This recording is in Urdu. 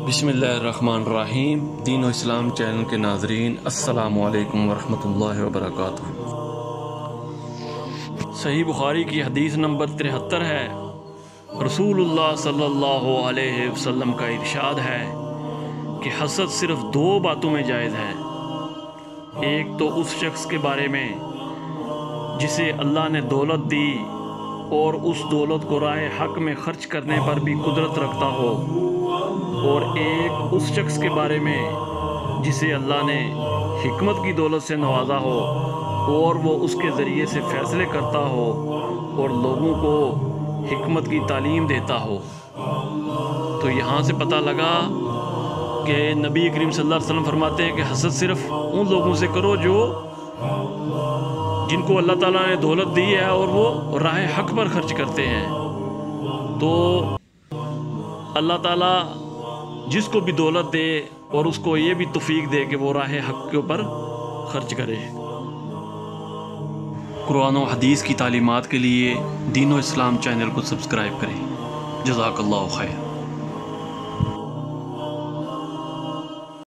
بسم اللہ الرحمن الرحیم۔ دین و اسلام چینل کے ناظرین، السلام علیکم ورحمۃ اللہ وبرکاتہ۔ صحیح بخاری کی حدیث نمبر 73 ہے۔ رسول اللہ صلی اللہ علیہ وسلم کا ارشاد ہے کہ حسد صرف دو باتوں میں جائز ہے۔ ایک تو اس شخص کے بارے میں جسے اللہ نے دولت دی اور اس دولت کو راہ حق میں خرچ کرنے پر بھی قدرت رکھتا ہو، اور ایک اس شخص کے بارے میں جسے اللہ نے حکمت کی دولت سے نوازا ہو اور وہ اس کے ذریعے سے فیصلے کرتا ہو اور لوگوں کو حکمت کی تعلیم دیتا ہو۔ تو یہاں سے پتہ لگا کہ نبی کریم صلی اللہ علیہ وسلم فرماتے ہیں کہ حسد صرف ان لوگوں سے کرو جن کو اللہ تعالیٰ نے دولت دی ہے اور وہ راہ حق پر خرچ کرتے ہیں۔ تو اللہ تعالیٰ جس کو بھی دولت دے اور اس کو یہ بھی توفیق دے کہ وہ راہ حق کے اوپر خرچ کرے۔ قرآن و حدیث کی تعلیمات کے لیے دین و اسلام چینل کو سبسکرائب کریں۔ جزاک اللہ خیر۔